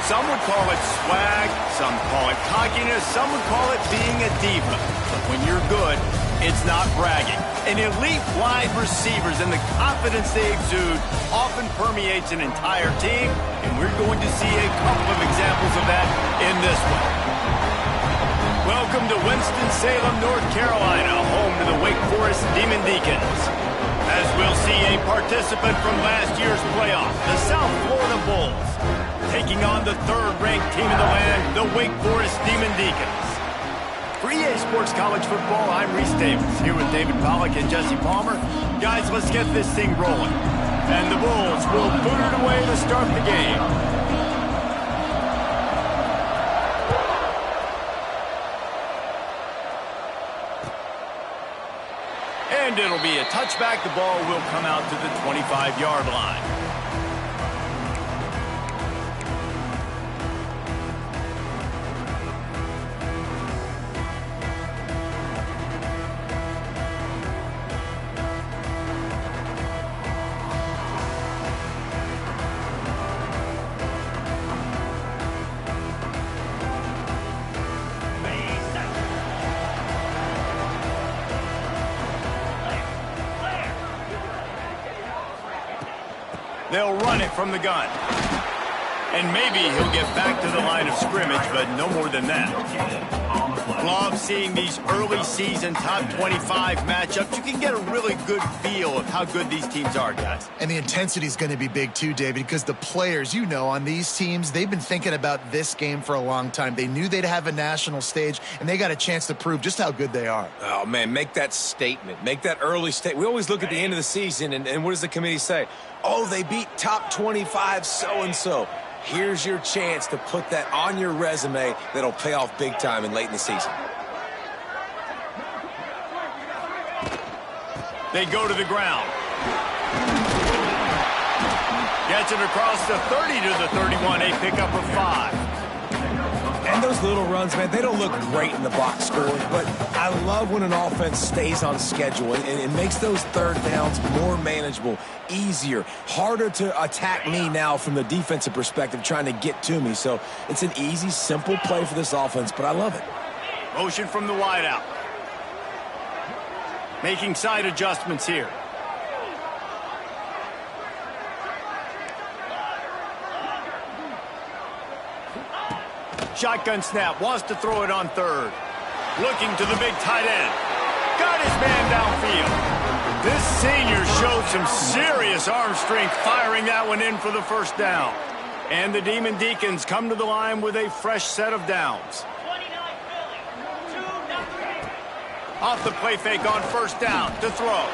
Some would call it swag, some call it cockiness, some would call it being a diva. But when you're good, it's not bragging. An elite wide receivers and the confidence they exude often permeates an entire team, and we're going to see a couple of examples of that in this one. Welcome to Winston-Salem, North Carolina, home to the Wake Forest Demon Deacons. As we'll see a participant from last year's playoff, the South Florida Bulls, taking on the third-ranked team in the land, the Wake Forest Demon Deacons. For EA Sports College Football, I'm Reese Davis, here with David Pollack and Jesse Palmer. Guys, let's get this thing rolling. And the Bulls will boot it away to start the game. And it'll be a touchback. The ball will come out to the 25-yard line. They'll run it from the gun. And maybe he'll get back to the line of scrimmage, but no more than that. Love seeing these early season top 25 matchups. You can get a really good feel of how good these teams are, guys. And the intensity is going to be big too, David, because the players, you know, on these teams, they've been thinking about this game for a long time. They knew they'd have a national stage, and they got a chance to prove just how good they are. Oh, man, make that statement. Make that early statement. We always look at the end of the season, and what does the committee say? Oh, they beat top 25 so-and-so. Here's your chance to put that on your resume that'll pay off big time and late in the season. They go to the ground. Gets it across the 30 to the 31, a pickup of 5. And those little runs, man, they don't look great in the box score, but I love when an offense stays on schedule, and it makes those third downs more manageable, easier, harder to attack me now from the defensive perspective trying to get to me. So it's an easy, simple play for this offense, but I love it. Motion from the wideout. Making side adjustments here. Shotgun snap, wants to throw it on third. Looking to the big tight end. Got his man downfield. This senior showed some serious arm strength firing that one in for the first down. And the Demon Deacons come to the line with a fresh set of downs. Off the play fake on first down to throw.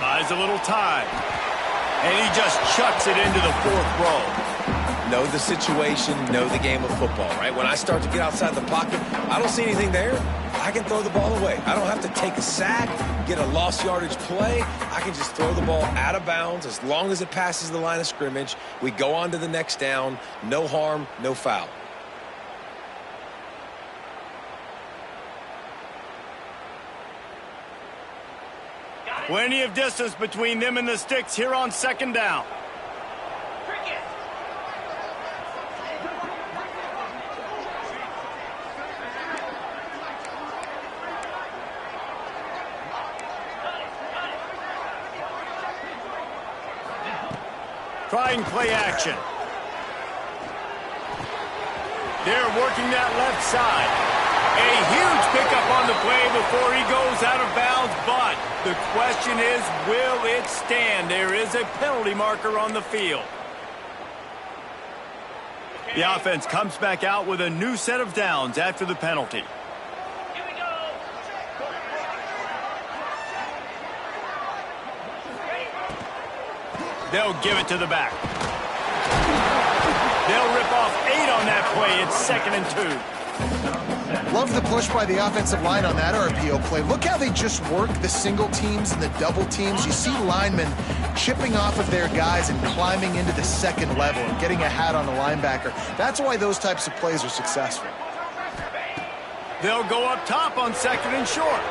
Buys a little time. And he just chucks it into the fourth row. Know the situation, know the game of football, right? When I start to get outside the pocket, I don't see anything there. I can throw the ball away. I don't have to take a sack, get a lost yardage play. I can just throw the ball out of bounds as long as it passes the line of scrimmage. We go on to the next down. No harm, no foul. Plenty of distance between them and the sticks here on second down. Trying play action. They're working that left side. A huge pickup on the play before he goes out of bounds, but the question is, will it stand? There is a penalty marker on the field. The offense comes back out with a new set of downs after the penalty. They'll give it to the back. They'll rip off 8 on that play. It's 2nd and 2. Love the push by the offensive line on that RPO play. Look how they just work the single teams and the double teams. You see linemen chipping off of their guys and climbing into the second level and getting a hat on the linebacker. That's why those types of plays are successful. They'll go up top on 2nd and short.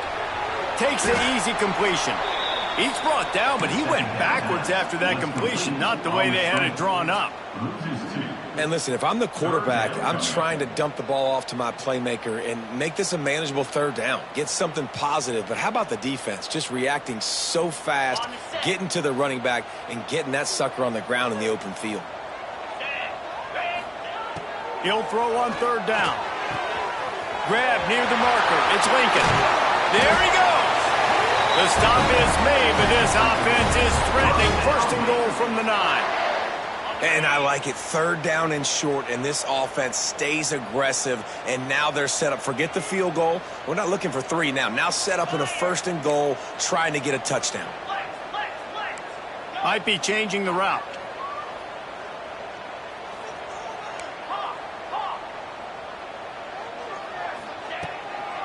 Takes the easy completion. He's brought down, but he went backwards after that completion, not the way they had it drawn up. And listen, if I'm the quarterback, I'm trying to dump the ball off to my playmaker and make this a manageable third down. Get something positive. But how about the defense? Just reacting so fast, getting to the running back, and getting that sucker on the ground in the open field. He'll throw on third down. Grab near the marker. It's Lincoln. There he goes. The stop is made, but this offense is threatening. First and goal from the 9. And I like it. Third down and short, and this offense stays aggressive, and now they're set up. Forget the field goal. We're not looking for 3 now. Now set up in a first and goal, trying to get a touchdown. Might be changing the route.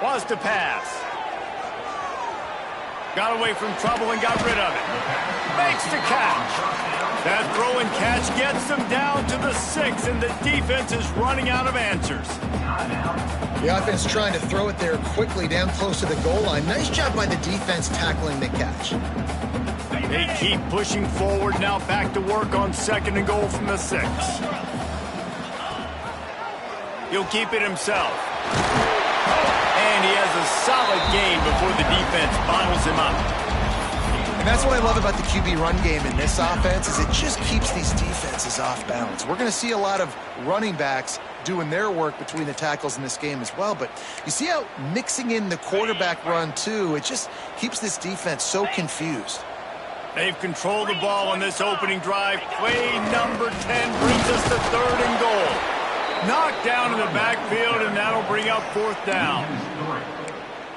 Was to pass. Got away from trouble and got rid of it. Makes the catch. That throw and catch gets them down to the 6, and the defense is running out of answers. The offense trying to throw it there quickly down close to the goal line. Nice job by the defense tackling the catch. They keep pushing forward, now back to work on second and goal from the 6. He'll keep it himself. And he has a solid gain before the defense bottles him up. And that's what I love about the QB run game in this offense is it just keeps these defenses off balance. We're going to see a lot of running backs doing their work between the tackles in this game as well. But you see how mixing in the quarterback run, too, it just keeps this defense so confused. They've controlled the ball on this opening drive. Play number 10 brings us to third and goal. Knocked down in the backfield, and that'll bring up fourth down.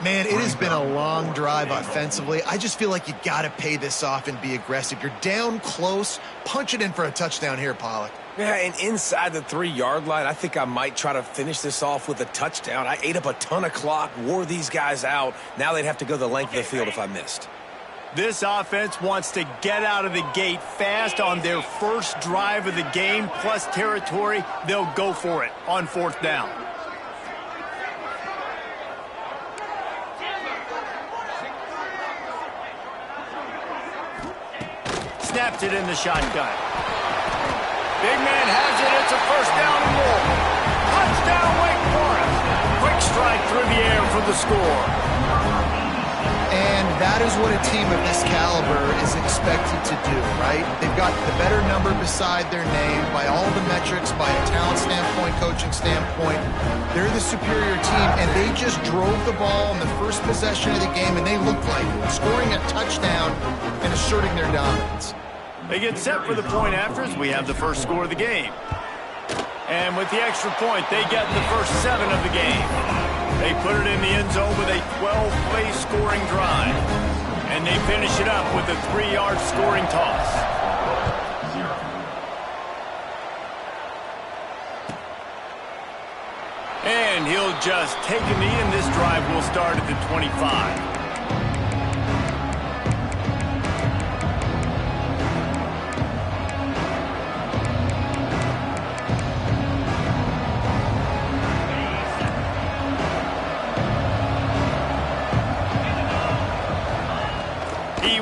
Man, it has been a long drive offensively. I just feel like you got to pay this off and be aggressive. You're down close. Punch it in for a touchdown here, Pollack. Yeah, and inside the 3-yard line, I think I might try to finish this off with a touchdown. I ate up a ton of clock, wore these guys out. Now they'd have to go the length of the field if I missed. This offense wants to get out of the gate fast on their first drive of the game, plus territory. They'll go for it on fourth down. Snaps it in the shotgun. Big man has it. It's a first down and more. Touchdown, Wake Forest. Quick strike through the air for the score. And that is what a team of this caliber is expected to do, right? They've got the better number beside their name by all the metrics, by a talent standpoint, coaching standpoint. They're the superior team, and they just drove the ball in the first possession of the game, and they looked like scoring a touchdown and asserting their dominance. They get set for the point afters. We have the first score of the game. And with the extra point, they get the first 7 of the game. They put it in the end zone with a 12-play scoring drive. And they finish it up with a 3-yard scoring toss. And he'll just take a knee, and this drive will start at the 25.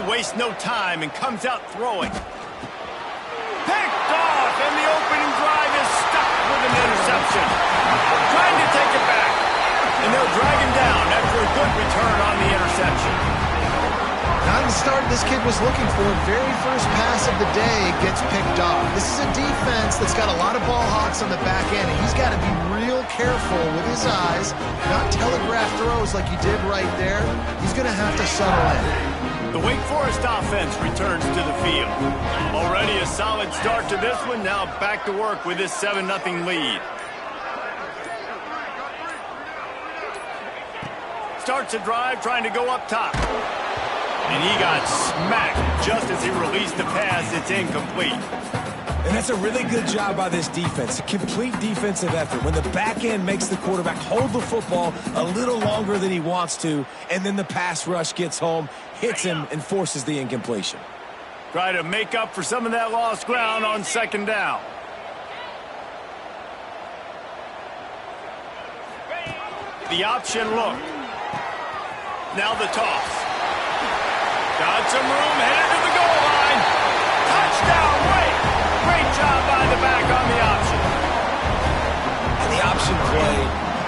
Wastes no time and comes out throwing. Picked off, and the opening drive is stuck with an interception. Trying to take it back, and they'll drag him down after a good return on the interception. Not the start this kid was looking for. Very first pass of the day gets picked off. This is a defense that's got a lot of ball hawks on the back end, and he's got to be real careful with his eyes, not telegraph throws like he did right there. He's going to have to settle in. The Wake Forest offense returns to the field. Already a solid start to this one. Now back to work with this 7-0 lead. Starts a drive trying to go up top. And he got smacked just as he released the pass. It's incomplete. And that's a really good job by this defense. A complete defensive effort. When the back end makes the quarterback hold the football a little longer than he wants to, and then the pass rush gets home, hits him, and forces the incompletion. Try to make up for some of that lost ground on second down. The option look. Now the toss. Got some room, headed to the goal line. Touchdown, Wake. Great job by the back on the option. And the option play,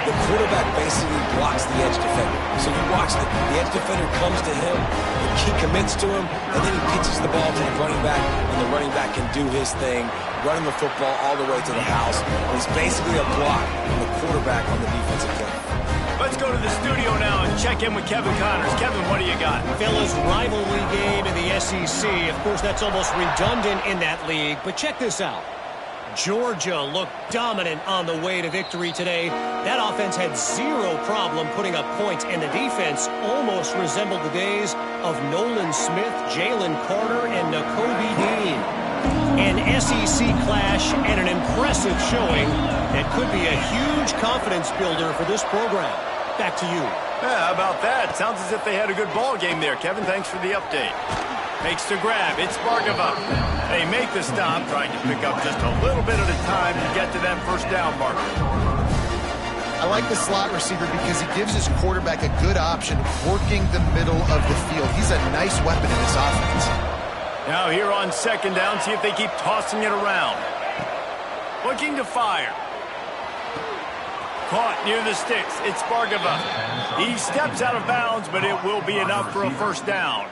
the quarterback basically blocks the edge defender. So you watch the edge defender comes to him, he commits to him, and then he pitches the ball to the running back, and the running back can do his thing, running the football all the way to the house. And it's basically a block from the quarterback on the defensive play. Let's go to the studio now and check in with Kevin Connors. Kevin, what do you got? Fellas, rivalry game in the SEC. Of course, that's almost redundant in that league, but check this out. Georgia looked dominant on the way to victory today. That offense had zero problem putting up points, and the defense almost resembled the days of Nolan Smith, Jalen Carter, and Nakobe Dean. An SEC clash and an impressive showing that could be a huge confidence builder for this program. Back to you. Yeah, how about that? Sounds as if they had a good ball game there. Kevin, thanks for the update. Makes the grab. It's Spargava. They make the stop, trying to pick up just a little bit at a time to get to that first down marker. I like the slot receiver because he gives his quarterback a good option working the middle of the field. He's a nice weapon in this offense. Now here on second down, see if they keep tossing it around. Looking to fire. Caught near the sticks. It's Spargava. He steps out of bounds, but it will be enough for a first down.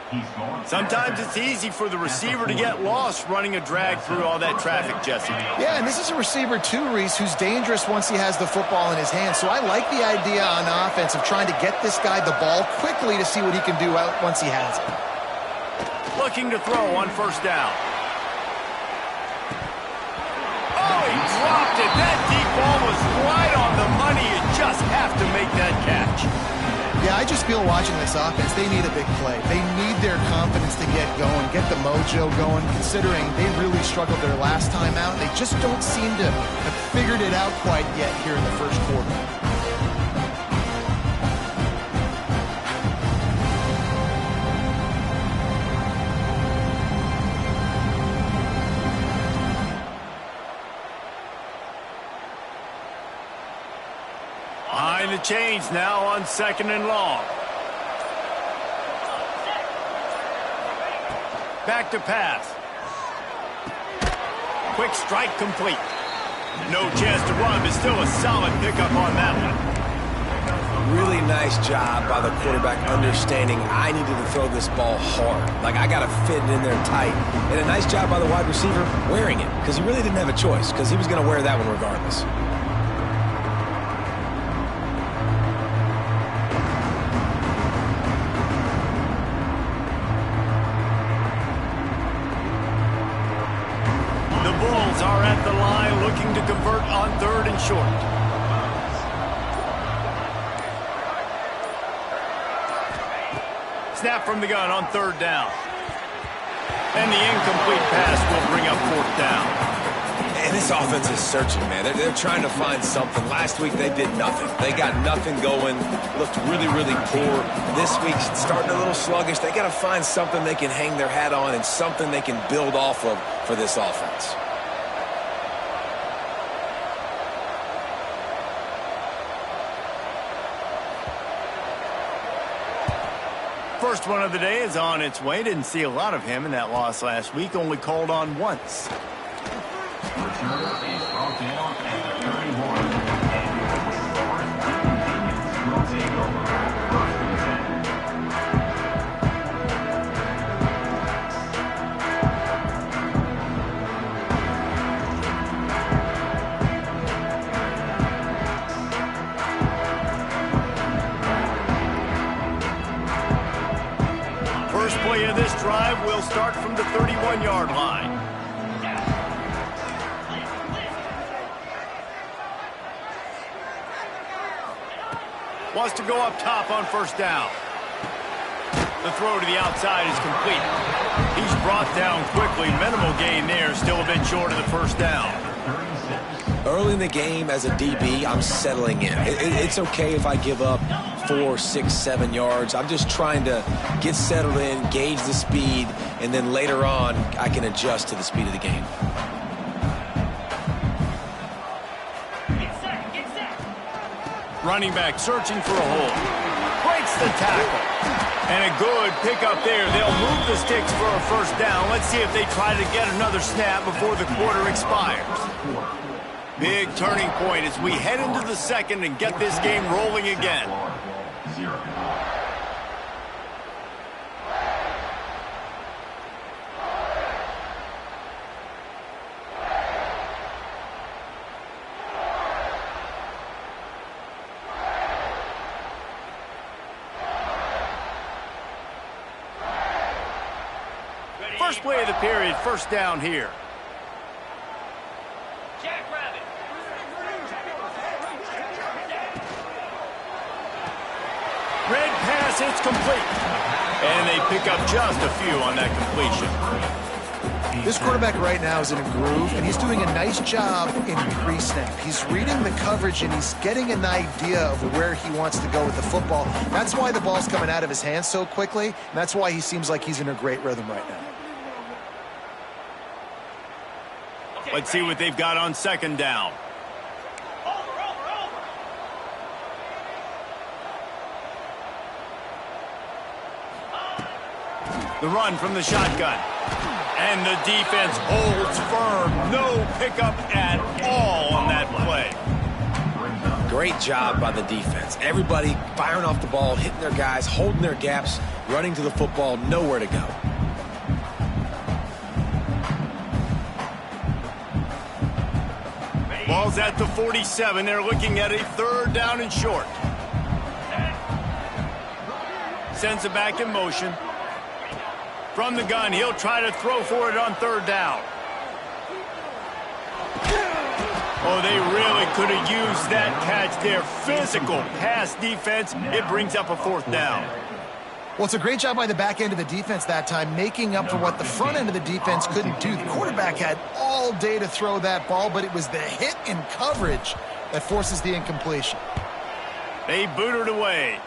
Sometimes it's easy for the receiver to get lost running a drag through all that traffic, Jesse. Yeah, and this is a receiver too, Reese, who's dangerous once he has the football in his hands. So I like the idea on offense of trying to get this guy the ball quickly to see what he can do out once he has it. Looking to throw on first down. Oh, he dropped it. That deep ball was right on the money. You just have to make that catch. Yeah, I just feel watching this offense, they need a big play. They need their confidence to get going, get the mojo going, considering they really struggled their last time out. They just don't seem to have figured it out quite yet here in the first quarter. Behind the chains now on second and long. Back to pass. Quick strike complete. No chance to run, but still a solid pickup on that one. Really nice job by the quarterback understanding I needed to throw this ball hard. Like, I got to fit it in there tight. And a nice job by the wide receiver wearing it, because he really didn't have a choice, because he was going to wear that one regardless. Are at the line looking to convert on third and short. Snap from the gun on third down. And the incomplete pass will bring up fourth down. And this offense is searching, man. They're trying to find something. Last week, they did nothing. They got nothing going, looked really, really poor. This week, starting a little sluggish. They got to find something they can hang their hat on and something they can build off of for this offense. First one of the day is on its way. Didn't see a lot of him in that loss last week. Only called on once. Return is brought down at the 31. And will take over. First and 10. First play of this drive will start from the 31-yard line. Wants to go up top on first down. The throw to the outside is complete. He's brought down quickly. Minimal gain there. Still a bit short of the first down. Early in the game as a DB, I'm settling in. It's okay if I give up 4, 6, 7 yards. I'm just trying to get settled in, gauge the speed, and then later on, I can adjust to the speed of the game. Running back searching for a hole. Breaks the tackle. And a good pickup there. They'll move the sticks for a first down. Let's see if they try to get another snap before the quarter expires. Big turning point as we head into the second and get this game rolling again. First play of the period, first down here. Red pass, it's complete. And they pick up just a few on that completion. This quarterback right now is in a groove, and he's doing a nice job in pre-snap. He's reading the coverage, and he's getting an idea of where he wants to go with the football. That's why the ball's coming out of his hands so quickly, and that's why he seems like he's in a great rhythm right now. Let's see what they've got on second down. The run from the shotgun. And the defense holds firm. No pickup at all on that play. Great job by the defense. Everybody firing off the ball, hitting their guys, holding their gaps, running to the football, nowhere to go. Ball's at the 47. They're looking at a third down and short. Sends it back in motion. From the gun, he'll try to throw for it on third down. Oh, they really could have used that catch there. Physical pass defense. It brings up a fourth down. Well, it's a great job by the back end of the defense that time, making up for what the front end of the defense couldn't do. The quarterback had all day to throw that ball, but it was the hit in coverage that forces the incompletion. They boot it away.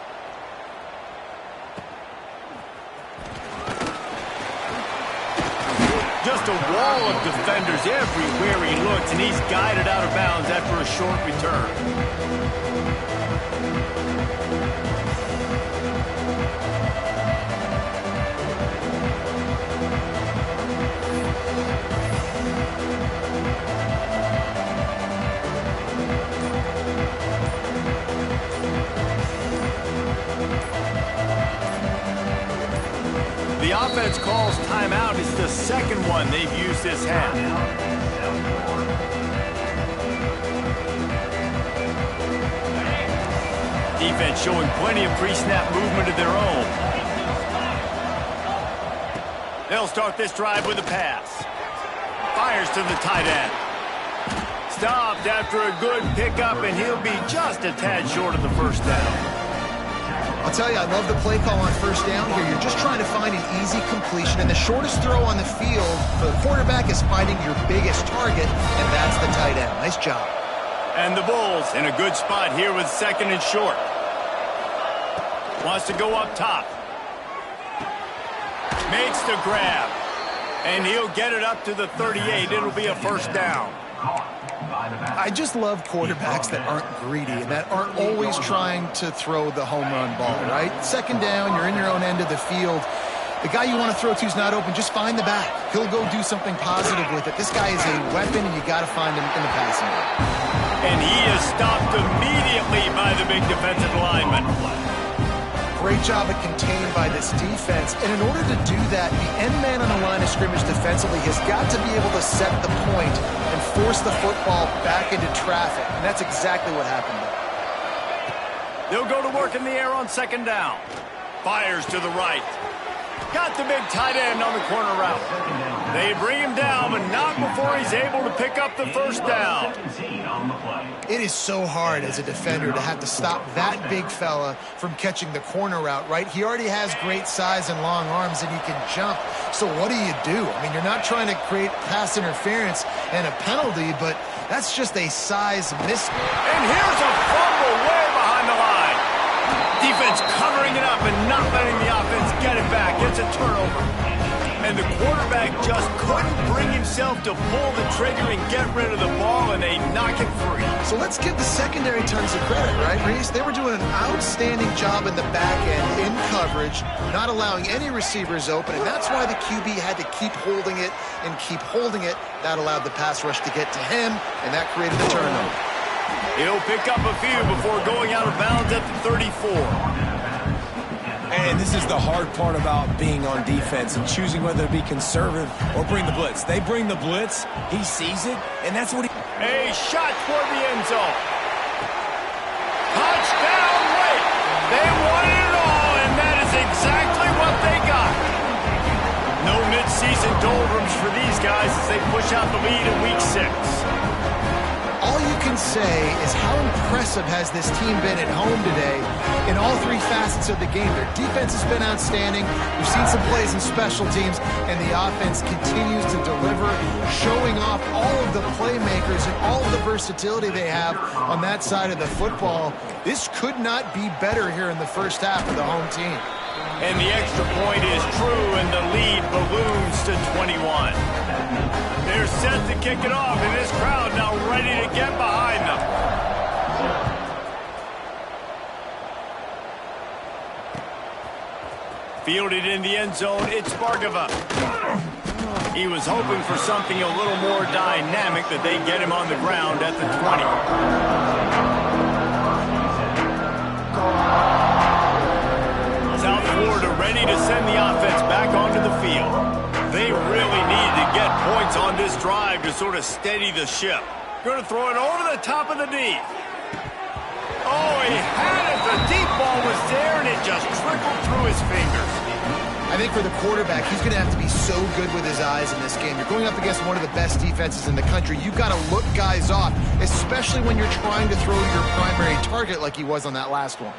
Just a wall of defenders everywhere he looks, and he's guided out of bounds after a short return. The offense calls timeout. It's the second one they've used this half. Defense showing plenty of pre-snap movement of their own. They'll start this drive with a pass. Fires to the tight end. Stopped after a good pickup, and he'll be just a tad short of the first down. I'll tell you, I love the play call on first down here. You're just trying to find an easy completion, and the shortest throw on the field for the quarterback is finding your biggest target, and that's the tight end. Nice job. And the Bulls in a good spot here with second and short. Wants to go up top. Makes the grab. And he'll get it up to the 38. It'll be a first down. I just love quarterbacks that aren't greedy and that aren't always trying to throw the home run ball, right? Second down, you're in your own end of the field. The guy you want to throw to is not open. Just find the back. He'll go do something positive with it. This guy is a weapon, and you got to find him in the passing game. And he is stopped immediately by the big defensive lineman. Great job at contained by this defense. And in order to do that, the end man on the line of scrimmage defensively has got to be able to set the point and force the football back into traffic. And that's exactly what happened there. They'll go to work in the air on second down. Fires to the right. Got the big tight end on the corner route. They bring him down, but not before he's able to pick up the first down. It is so hard as a defender to have to stop that big fella from catching the corner route, right? He already has great size and long arms, and he can jump. So what do? I mean, you're not trying to create pass interference and a penalty, but that's just a size mismatch. And here's a fumble way behind the line. Defense covering it up and not letting the offense get it back. It's a turnover. And the quarterback just couldn't bring himself yourself to pull the trigger and get rid of the ball, and they knock it free. So let's give the secondary tons of credit, right, Reese? They were doing an outstanding job in the back end in coverage, not allowing any receivers open, and that's why the QB had to keep holding it and keep holding it. That allowed the pass rush to get to him, and that created the turnover. He'll pick up a few before going out of bounds at the 34. And this is the hard part about being on defense and choosing whether to be conservative or bring the blitz. They bring the blitz, he sees it, and that's what he... A shot toward the end zone. Touchdown late. They wanted it all, and that is exactly what they got. No mid-season doldrums for these guys as they push out the lead in Week 6. All you can say is how impressive has this team been at home today in all three facets of the game. Their defense has been outstanding. We've seen some plays in special teams, and the offense continues to deliver, showing off all of the playmakers and all of the versatility they have on that side of the football. This could not be better here in the first half for the home team. And the extra point is true, and the lead balloons to 21. They're set to kick it off, and this crowd now ready to get behind them. Fielded in the end zone, it's Bargava. He was hoping for something a little more dynamic, that they get him on the ground at the 20. South Florida ready to send the offense back onto the field. They really need to get points on this drive to sort of steady the ship. Going to throw it over the top of the knee. Oh, he had it. The deep ball was there, and it just trickled through his fingers. I think for the quarterback, he's going to have to be so good with his eyes in this game. You're going up against one of the best defenses in the country. You've got to look guys off, especially when you're trying to throw your primary target like he was on that last one.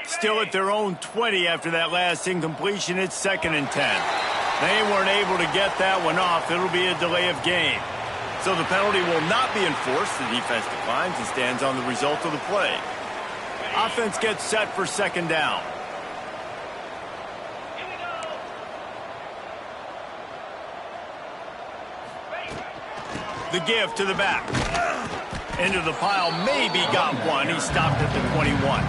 Still at their own 20 after that last incompletion. It's 2nd and 10. They weren't able to get that one off. It'll be a delay of game. So the penalty will not be enforced. The defense declines and stands on the result of the play. Offense gets set for 2nd down. The give to the back. Into the pile, maybe got one. He stopped at the 21.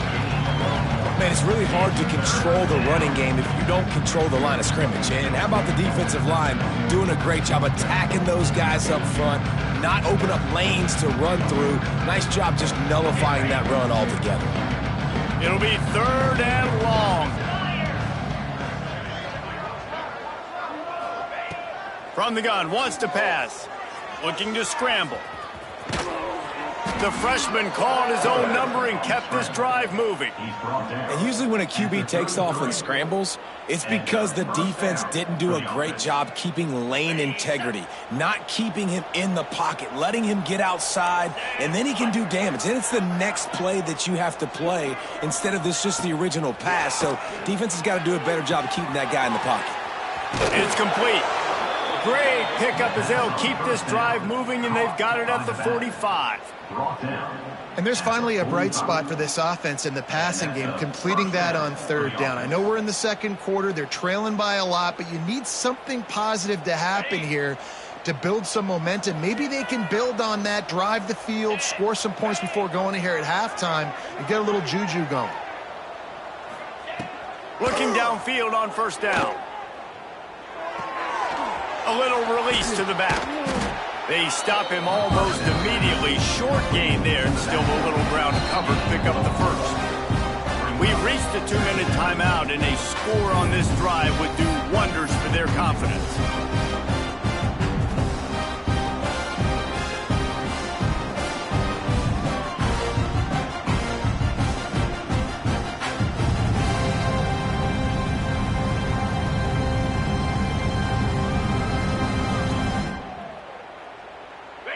Man, it's really hard to control the running game if you don't control the line of scrimmage. And how about the defensive line doing a great job attacking those guys up front, not open up lanes to run through. Nice job just nullifying that run altogether. It'll be 3rd and long. From the gun, wants to pass. Looking to scramble. The freshman called his own number and kept this drive moving. And usually when a QB takes off and scrambles, it's because the defense didn't do a great job keeping lane integrity, not keeping him in the pocket, letting him get outside, and then he can do damage. And it's the next play that you have to play instead of this just the original pass. So defense has got to do a better job of keeping that guy in the pocket. It's complete. Great pickup as they'll keep this drive moving, and they've got it at the 45. And there's finally a bright spot for this offense in the passing game, completing that on 3rd down. I know we're in the 2nd quarter. They're trailing by a lot, but you need something positive to happen here to build some momentum. Maybe they can build on that, drive the field, score some points before going in here at halftime, and get a little juju going. Looking downfield on 1st down. A little release to the back. They stop him almost immediately. Short gain there, and still a little ground covered to pick up the first. We've reached a 2-minute timeout, and a score on this drive would do wonders for their confidence.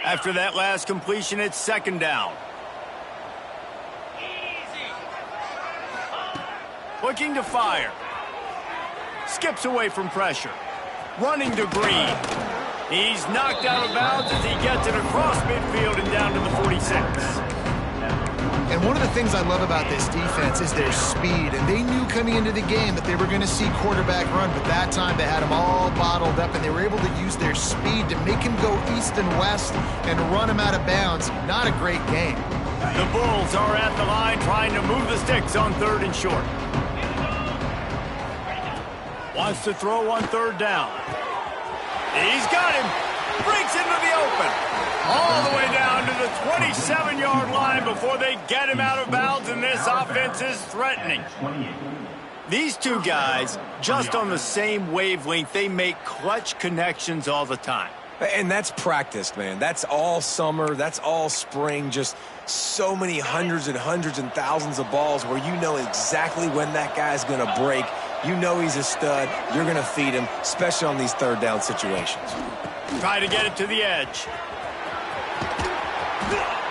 After that last completion, it's second down. Looking to fire. Skips away from pressure. Running to Green. He's knocked out of bounds as he gets it across midfield and down to the 46. And one of the things I love about this defense is their speed. And they knew coming into the game that they were going to see quarterback run, but that time they had him all bottled up, and they were able to use their speed to make him go east and west and run him out of bounds. Not a great game. The Bulls are at the line trying to move the sticks on 3rd and short. Wants to throw on 3rd down. He's got him. Breaks into the open. All the way down to the 27-yard line before they get him out of bounds, and this offense is threatening. These two guys, just on the same wavelength, they make clutch connections all the time. And that's practice, man. That's all summer. That's all spring. Just so many hundreds and thousands of balls where you know exactly when that guy's going to break. You know he's a stud. You're going to feed him, especially on these 3rd down situations. Try to get it to the edge.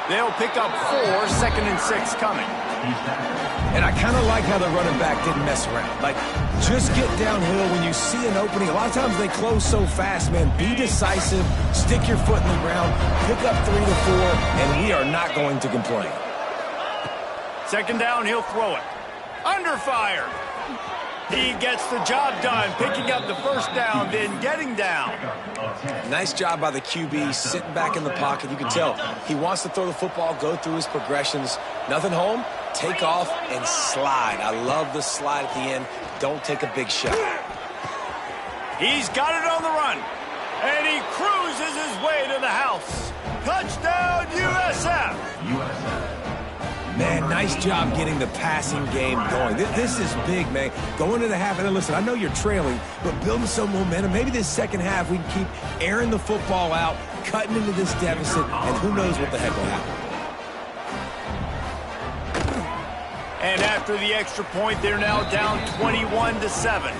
They'll pick up 4, 2nd and 6 coming. And I kind of like how the running back didn't mess around. Like, just get downhill when you see an opening. A lot of times they close so fast, man. Be decisive, stick your foot in the ground, pick up 3 to 4, and we are not going to complain. 2nd down, he'll throw it. Under fire. He gets the job done, picking up the 1st down, then getting down. Nice job by the QB, sitting back in the pocket. You can tell he wants to throw the football, go through his progressions. Nothing home, take off, and slide. I love the slide at the end. Don't take a big shot. He's got it on the run, and he cruises his way to the house. Touchdown, USF. Man, nice job getting the passing game going. This is big, man. Going into the half, and listen, I know you're trailing, but building some momentum. Maybe this second half we can keep airing the football out, cutting into this deficit, and who knows what the heck will happen. And after the extra point, they're now down 21-7.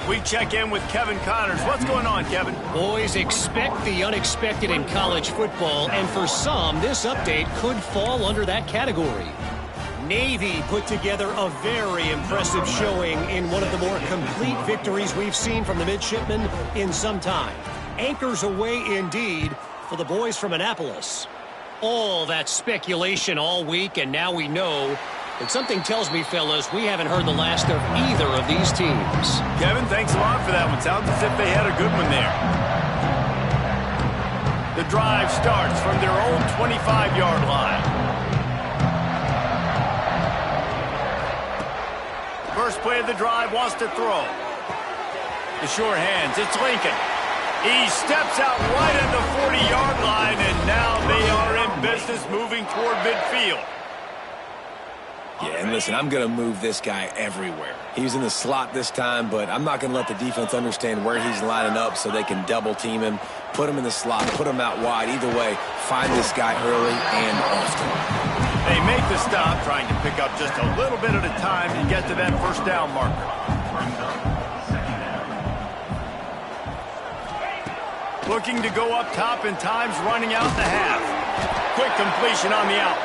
We check in with Kevin Connors. What's going on, Kevin? Boys, expect the unexpected in college football, and for some, this update could fall under that category. Navy put together a very impressive showing in one of the more complete victories we've seen from the midshipmen in some time. Anchors away indeed for the boys from Annapolis. All that speculation all week, and now we know. But something tells me, fellas, we haven't heard the last of either of these teams. Kevin, thanks a lot for that one. Sounds as if they had a good one there. The drive starts from their own 25-yard line. First play of the drive, wants to throw. The sure hands, it's Lincoln. He steps out right at the 40-yard line, and now they are in business moving toward midfield. Yeah, and listen, I'm going to move this guy everywhere. He's in the slot this time, but I'm not going to let the defense understand where he's lining up so they can double team him, put him in the slot, put him out wide. Either way, find this guy early and often. They make the stop, trying to pick up just a little bit at a time to get to that 1st down marker. Looking to go up top, and time's running out the half. Quick completion on the out.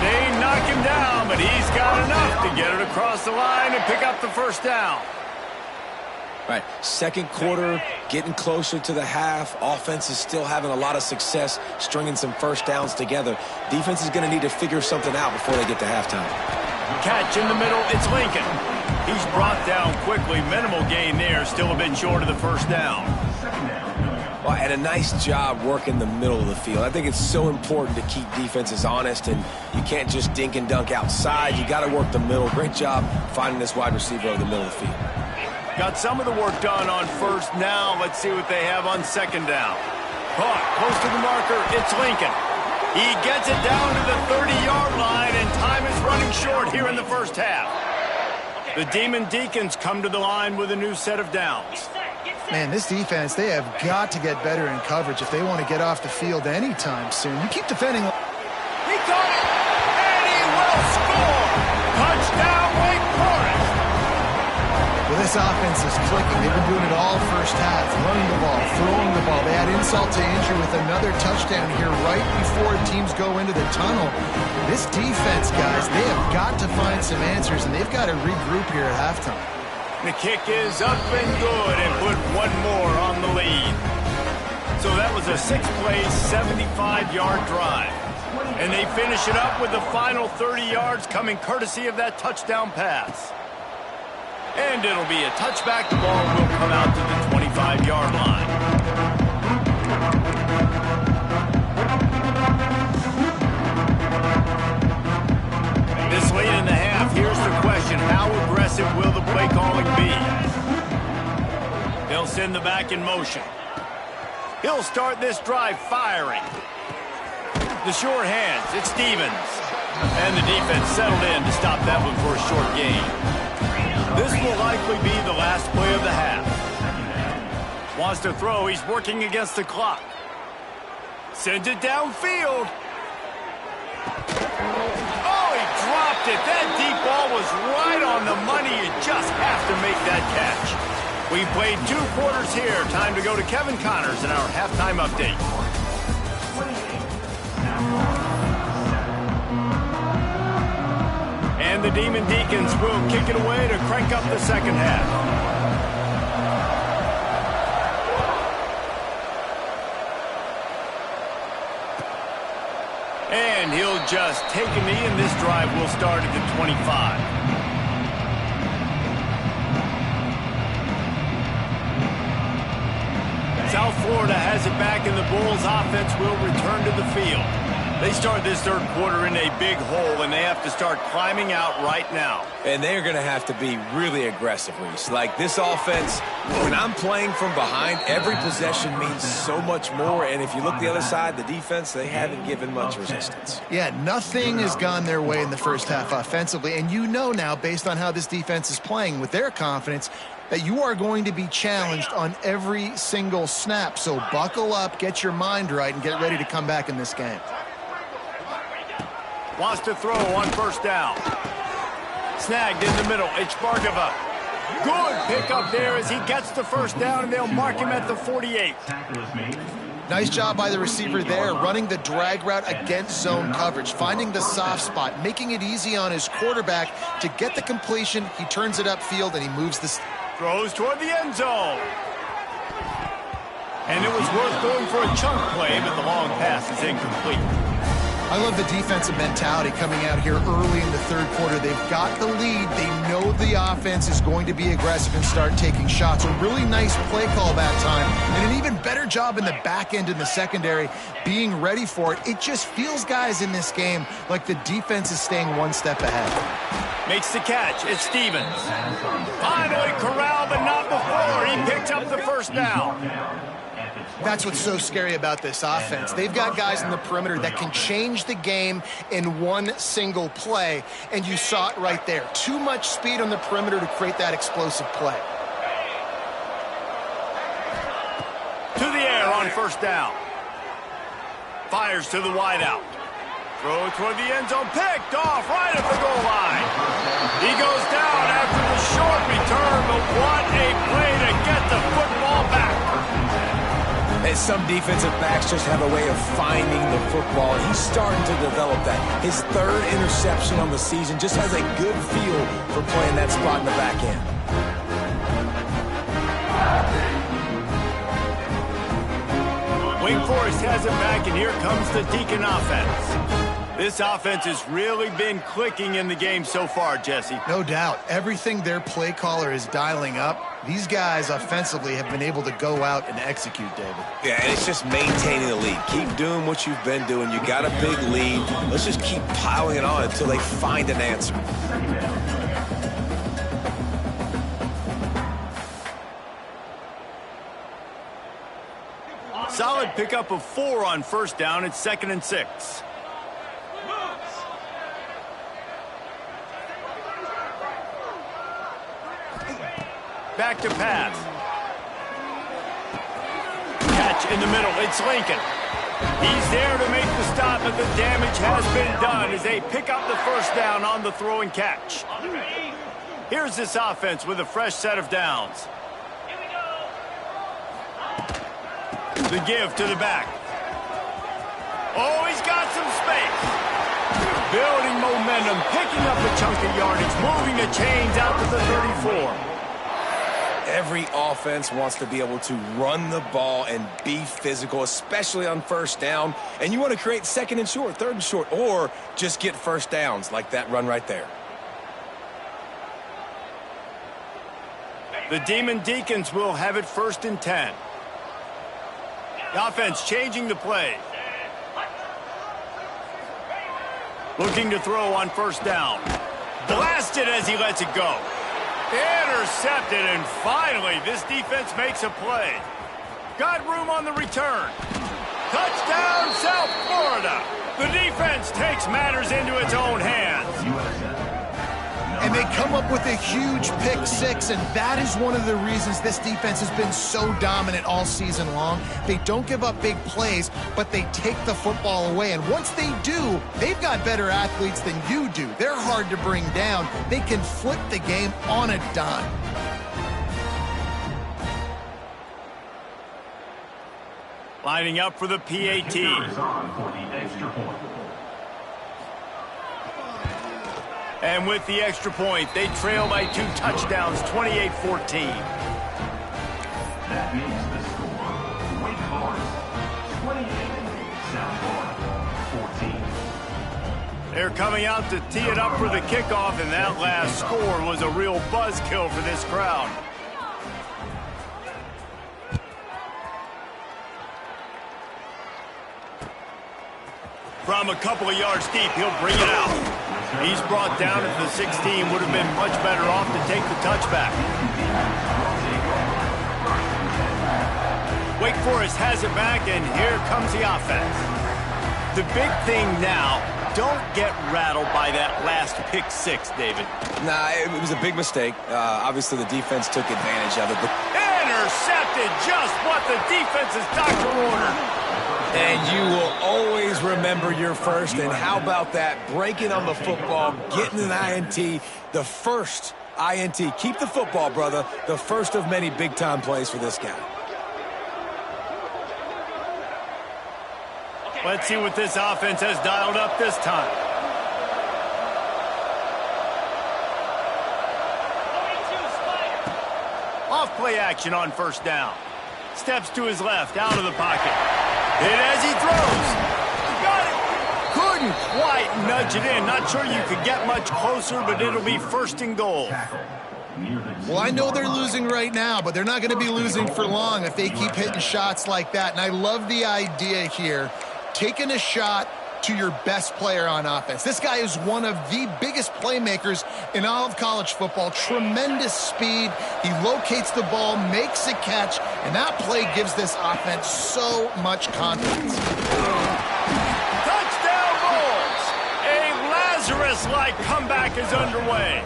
They knock him down, but he's got enough to get it across the line and pick up the 1st down. Right, 2nd quarter, getting closer to the half. Offense is still having a lot of success stringing some 1st downs together. Defense is going to need to figure something out before they get to halftime. Catch in the middle, it's Lincoln. He's brought down quickly. Minimal gain there, still a bit short of the 1st down. Well, and a nice job working the middle of the field. I think it's so important to keep defenses honest, and you can't just dink and dunk outside. You got to work the middle. Great job finding this wide receiver over the middle of the field. Got some of the work done on first. Now let's see what they have on second down. Caught close to the marker. It's Lincoln. He gets it down to the 30-yard line, and time is running short here in the first half. The Demon Deacons come to the line with a new set of downs. Man, this defense, they have got to get better in coverage if they want to get off the field anytime soon. You keep defending. He caught it, and he will score. Touchdown, Wake Forest. Well, this offense is clicking. They've been doing it all first half, running the ball, throwing the ball. They had insult to injury with another touchdown here right before teams go into the tunnel. This defense, guys, they have got to find some answers, and they've got to regroup here at halftime. The kick is up and good, and put one more on the lead. So that was a 6-play, 75-yard drive. And they finish it up with the final 30 yards coming courtesy of that touchdown pass. And it'll be a touchback. The ball will come out to the 25-yard line. This late in the half, here's the question. How aggressive will the play calling be? They'll send the back in motion. He'll start this drive firing. The sure hands, it's Stevens. And the defense settled in to stop that one for a short gain. This will likely be the last play of the half. Wants to throw, he's working against the clock. Sends it downfield. Oh, he dropped it. That deep ball was right on the money. You just have to make that catch. We played 2 quarters here. Time to go to Kevin Connors in our halftime update. And the Demon Deacons will kick it away to crank up the second half. And he'll just take a knee, and this drive will start at the 25. South Florida has it back, and the Bulls offense will return to the field. They start this third quarter in a big hole, and they have to start climbing out right now. And they're going to have to be really aggressive, Reese. Like this offense, when I'm playing from behind, every possession means so much more. And if you look the other side, the defense, they haven't given much resistance. Yeah, nothing has gone their way in the first half offensively. And you know now, based on how this defense is playing with their confidence, that you are going to be challenged on every single snap. So buckle up, get your mind right, and get ready to come back in this game. Wants to throw on first down. Snagged in the middle. It's Bargava. Good pickup there as he gets the first down, and they'll mark him at the 48. Nice job by the receiver there, running the drag route against zone coverage, finding the soft spot, making it easy on his quarterback to get the completion. He turns it upfield, and he moves the... Throws toward the end zone. And it was worth going for a chunk play, but the long pass is incomplete. I love the defensive mentality coming out here early in the third quarter. They've got the lead. They know the offense is going to be aggressive and start taking shots. A really nice play call that time, and an even better job in the back end in the secondary being ready for it. It just feels, guys, in this game like the defense is staying one step ahead. Makes the catch. It's Stevens. Finally corralled, but not before. He picked up the first down. That's what's so scary about this offense. They've got guys in the perimeter that can change the game in one single play, and you saw it right there. Too much speed on the perimeter to create that explosive play. To the air on first down. Fires to the wideout. Throw toward the end zone. Picked off right at the goal line. He goes down after the short return, but what a play to get the football back. And some defensive backs just have a way of finding the football, and he's starting to develop that. His third interception on the season just has a good feel for playing that spot in the back end. Wake Forest has it back, and here comes the Deacon offense. This offense has really been clicking in the game so far, Jesse. No doubt. Everything their play caller is dialing up, these guys offensively have been able to go out and execute, David. Yeah, and it's just maintaining the lead. Keep doing what you've been doing. You got a big lead. Let's just keep piling it on until they find an answer. Solid pickup of 4 on first down. It's 2nd and 6. Back to pass. Catch in the middle. It's Lincoln. He's there to make the stop, but the damage has been done as they pick up the first down on the throw and catch. Here's this offense with a fresh set of downs. The give to the back. Oh, he's got some space. Building momentum, picking up a chunk of yardage, moving the chains out to the 34. Every offense wants to be able to run the ball and be physical, especially on first down. And you want to create 2nd and short, 3rd and short, or just get first downs like that run right there. The Demon Deacons will have it 1st and 10. The offense changing the play. Looking to throw on first down. Blasted as he lets it go. Intercepted, and finally this defense makes a play. Got room on the return. Touchdown, South Florida. The defense takes matters into its own hands. And they come up with a huge pick 6, and that is one of the reasons this defense has been so dominant all season long. They don't give up big plays, but they take the football away. And once they do, they've got better athletes than you do. They're hard to bring down. They can flip the game on a dime. Lining up for the PAT. And with the extra point, they trail by 2 touchdowns, 28-14. That means the score, Wake Forest 28, South Florida 14. They're coming out to tee it up for the kickoff, and that last score was a real buzzkill for this crowd. From a couple of yards deep, he'll bring it out. He's brought down at the 16. Would have been much better off to take the touchback. Wake Forest has it back, and here comes the offense. The big thing now, don't get rattled by that last pick 6, David. Nah, it was a big mistake. Obviously, the defense took advantage of it. Intercepted, just what the defense's doctor ordered. And you will always remember your first. And how about that? Breaking on the football, getting an INT, the first INT. Keep the football, brother. The first of many big-time plays for this guy. Let's see what this offense has dialed up this time. Off play action on first down. Steps to his left, out of the pocket. Hit as he throws. Got it. Couldn't quite nudge it in. Not sure you could get much closer, but it'll be 1st and goal. Well, I know they're losing right now, but they're not going to be losing for long if they keep hitting shots like that. And I love the idea here, taking a shot to your best player on offense. This guy is one of the biggest playmakers in all of college football. Tremendous speed. He locates the ball, makes a catch, and that play gives this offense so much confidence. Touchdown Bulls! A Lazarus-like comeback is underway.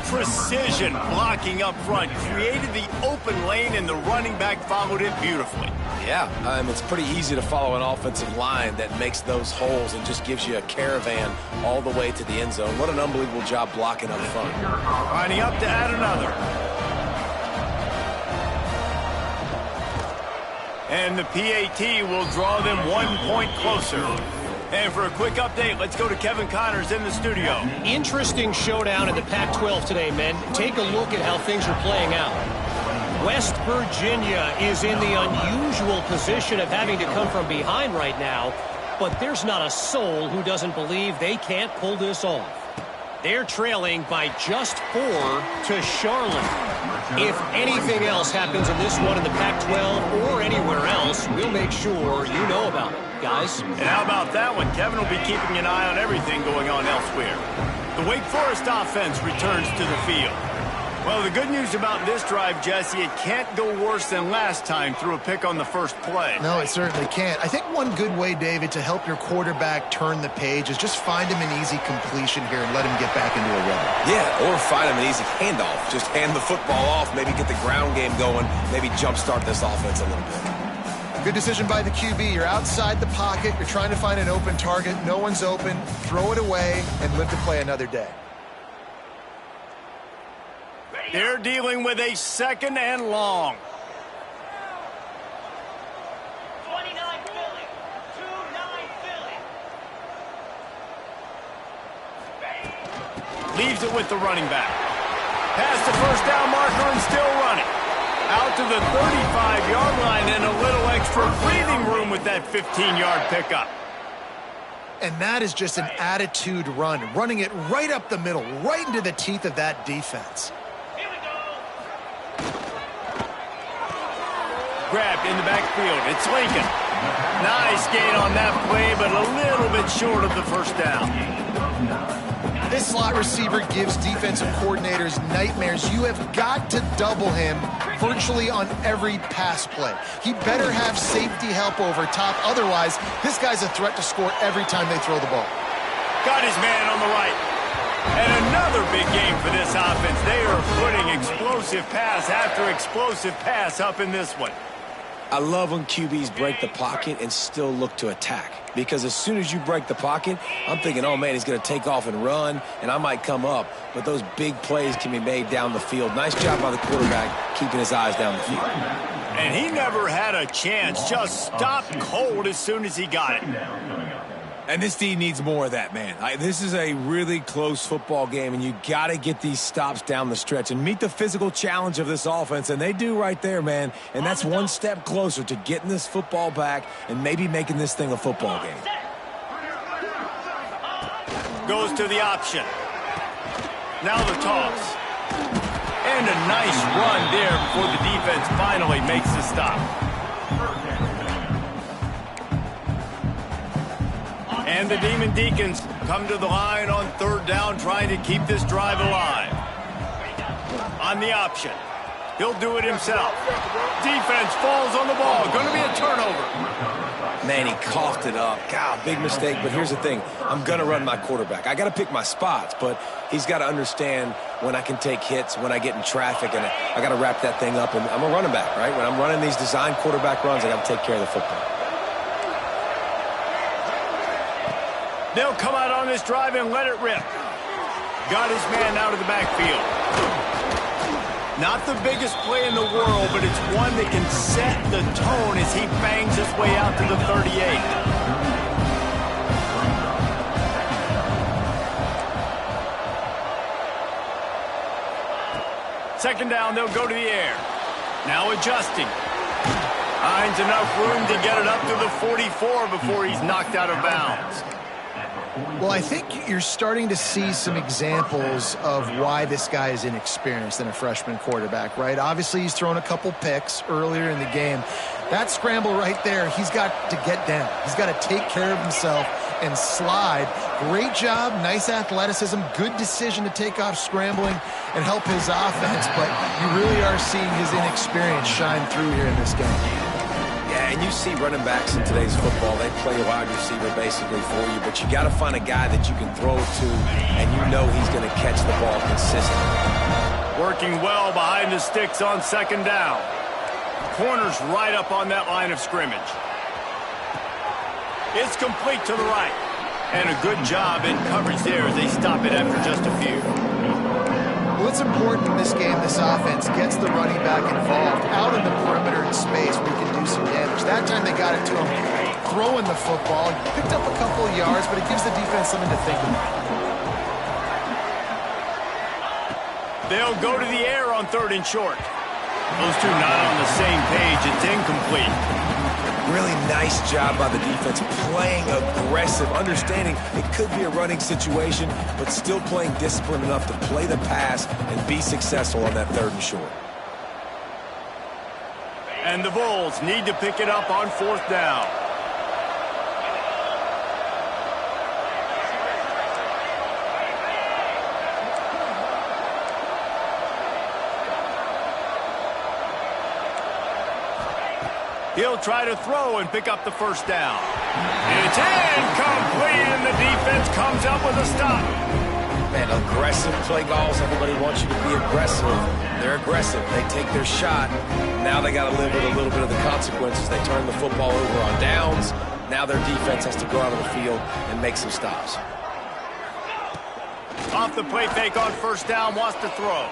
Precision blocking up front created the open lane, and the running back followed it beautifully. Yeah, it's pretty easy to follow an offensive line that makes those holes and just gives you a caravan all the way to the end zone. What an unbelievable job blocking up front. Lining up to add another. And the PAT will draw them 1 point closer. And for a quick update, let's go to Kevin Connors in the studio. Interesting showdown in the Pac-12 today, men. Take a look at how things are playing out. West Virginia is in the unusual position of having to come from behind right now, but there's not a soul who doesn't believe they can't pull this off. They're trailing by just 4 to Charlotte. If anything else happens in this one in the Pac-12 or anywhere else, we'll make sure you know about it, guys. And how about that one? Kevin will be keeping an eye on everything going on elsewhere. The Wake Forest offense returns to the field. Well, the good news about this drive, Jesse, it can't go worse than last time through a pick on the first play. No, it certainly can't. I think one good way, David, to help your quarterback turn the page is just find him an easy completion here and let him get back into a rhythm. Yeah, or find him an easy handoff. Just hand the football off, maybe get the ground game going, maybe jumpstart this offense a little bit. Good decision by the QB. You're outside the pocket. You're trying to find an open target. No one's open. Throw it away and live to play another day. They're dealing with a 2nd and long. 29 Philly. 2-9 Philly. Leaves it with the running back. Past the first down marker and still running. Out to the 35-yard line and a little extra breathing room with that 15-yard pickup. And that is just an attitude run, running it right up the middle, right into the teeth of that defense. Grabbed in the backfield. It's Lincoln. Nice gain on that play, but a little bit short of the first down. This slot receiver gives defensive coordinators nightmares. You have got to double him virtually on every pass play. He better have safety help over top. Otherwise, this guy's a threat to score every time they throw the ball. Got his man on the right. And another big game for this offense. They are putting explosive pass after explosive pass up in this one. I love when QBs break the pocket and still look to attack. Because as soon as you break the pocket, I'm thinking, oh, man, he's going to take off and run, and I might come up. But those big plays can be made down the field. Nice job by the quarterback keeping his eyes down the field. And he never had a chance. Just stopped cold as soon as he got it. And this team needs more of that, man. This is a really close football game, and you got to get these stops down the stretch and meet the physical challenge of this offense, and they do right there, man. And that's one step closer to getting this football back and maybe making this thing a football game. Goes to the option. Now the toss. And a nice run there before the defense finally makes the stop. And the Demon Deacons come to the line on 3rd down, trying to keep this drive alive. On the option. He'll do it himself. Defense falls on the ball. Going to be a turnover. Man, he coughed it up. God, big mistake. But here's the thing. I'm going to run my quarterback. I got to pick my spots, but he's got to understand when I can take hits, when I get in traffic, and I got to wrap that thing up. And I'm a running back, right? When I'm running these design quarterback runs, I got to take care of the football. They'll come out on this drive and let it rip. Got his man out of the backfield. Not the biggest play in the world, but it's one that can set the tone as he bangs his way out to the 38. Second down, they'll go to the air. Now adjusting. Finds enough room to get it up to the 44 before he's knocked out of bounds. Well, I think you're starting to see some examples of why this guy is inexperienced in a freshman quarterback, right? Obviously, he's thrown a couple picks earlier in the game. That scramble right there, he's got to get down. He's got to take care of himself and slide. Great job, nice athleticism, good decision to take off scrambling and help his offense, but you really are seeing his inexperience shine through here in this game. Yeah, and you see running backs in today's football, they play a wide receiver basically for you, but you got to find a guy that you can throw it to, and you know he's going to catch the ball consistently. Working well behind the sticks on 2nd down. Corner's right up on that line of scrimmage. It's complete to the right. And a good job in coverage there as they stop it after just a few. Well, it's important in this game this offense gets the running back involved out in the perimeter in space where he can do some damage. That time they got it to him throwing the football. Picked up a couple of yards, but it gives the defense something to think about. They'll go to the air on 3rd and short. Those two not on the same page. It's incomplete. Really nice job by the defense, playing aggressive, understanding it could be a running situation, but still playing disciplined enough to play the pass and be successful on that 3rd and short. And the Bulls need to pick it up on 4th down. He'll try to throw and pick up the first down. It's incomplete, and the defense comes up with a stop. Man, aggressive play calls. Everybody wants you to be aggressive. They're aggressive. They take their shot. Now they got to live with a little bit of the consequences. They turn the football over on downs. Now their defense has to go out on the field and make some stops. Off the play fake on first down, wants to throw.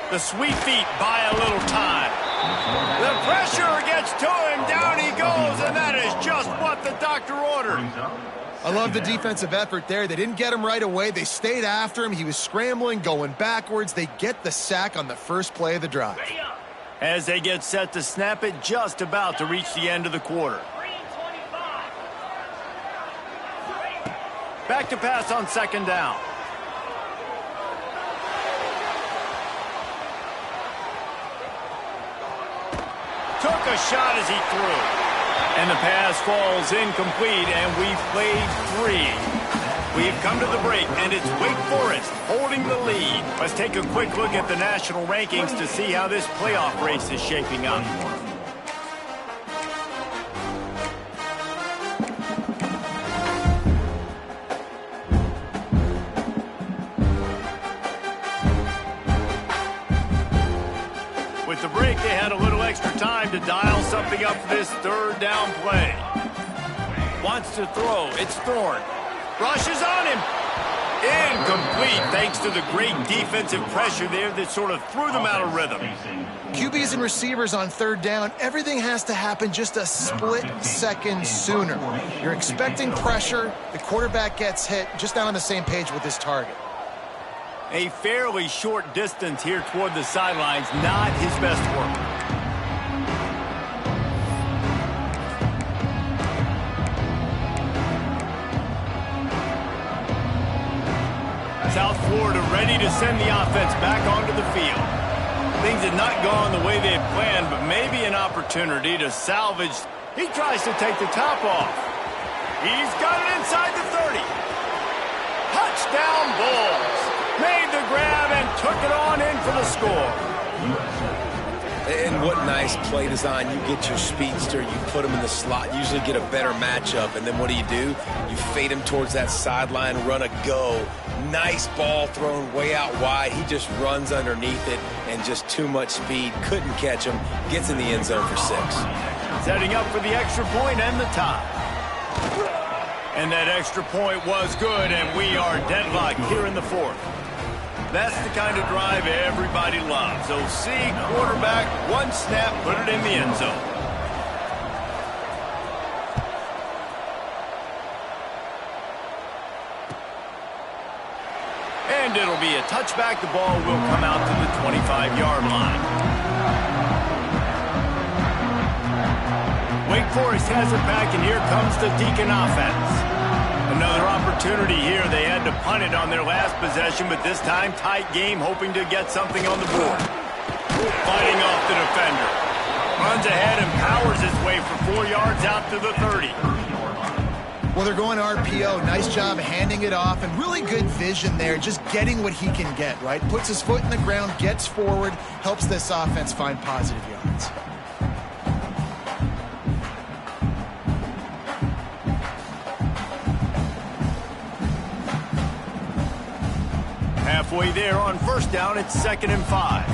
The sweet feet buy a little time. The pressure gets to him. Down he goes, and that is just what the doctor ordered. I love the defensive effort there. They didn't get him right away. They stayed after him. He was scrambling, going backwards. They get the sack on the first play of the drive. As they get set to snap it, just about to reach the end of the quarter. Back to pass on second down. Took a shot as he threw. And the pass falls incomplete, and we've played 3. We've come to the break, and it's Wake Forest holding the lead. Let's take a quick look at the national rankings to see how this playoff race is shaping up. With the break, they had a little extra time to dial something up for this third down play. Wants to throw. It's Thorne. Rushes on him. Incomplete, thanks to the great defensive pressure there that sort of threw them out of rhythm. QBs and receivers on third down, everything has to happen just a split second sooner. You're expecting pressure. The quarterback gets hit, just not on the same page with his target. A fairly short distance here toward the sidelines, not his best work. South Florida ready to send the offense back onto the field. Things had not gone the way they had planned, but maybe an opportunity to salvage. He tries to take the top off. He's got it inside the 30. Touchdown Bulls. Made the grab and took it on in for the score. And what nice play design. You get your speedster, you put him in the slot, usually get a better matchup, and then what do? You fade him towards that sideline, run a go. Nice ball thrown way out wide. He just runs underneath it, and just too much speed. Couldn't catch him. Gets in the end zone for 6. Setting up for the extra point and the tie. And that extra point was good, and we are deadlocked here in the fourth. That's the kind of drive everybody loves. OC, quarterback, one snap, put it in the end zone. And it'll be a touchback. The ball will come out to the 25-yard line. Wake Forest has it back, and here comes the Deacon offense. Another opportunity here. They had to punt it on their last possession, but this time tight game, hoping to get something on the board. Fighting off the defender. Runs ahead and powers his way for 4 yards out to the 30. Well, they're going RPO. Nice job handing it off, and really good vision there, just getting what he can get, right? Puts his foot in the ground, gets forward, helps this offense find positive yards. Halfway there on first down, it's 2nd and 5.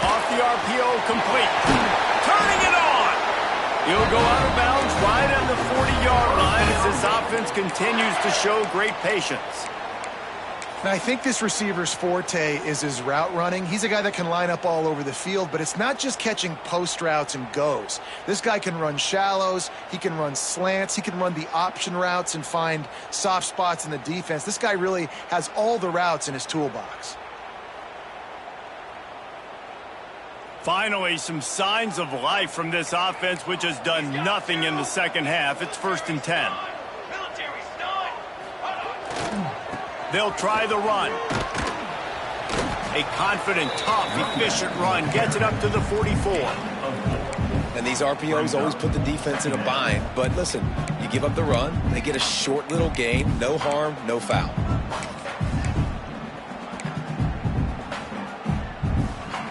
Off the RPO, complete. Turning it on. He'll go out of bounds right at the 40-yard line as this offense continues to show great patience. Now, I think this receiver's forte is his route running. He's a guy that can line up all over the field, but it's not just catching post routes and goes. This guy can run shallows, he can run slants, he can run the option routes and find soft spots in the defense. This guy really has all the routes in his toolbox. Finally, some signs of life from this offense, which has done nothing in the second half. It's 1st and 10. They'll try the run. A confident, tough, efficient run. Gets it up to the 44. And these RPOs always put the defense in a bind. But listen, you give up the run, they get a short little gain. No harm, no foul.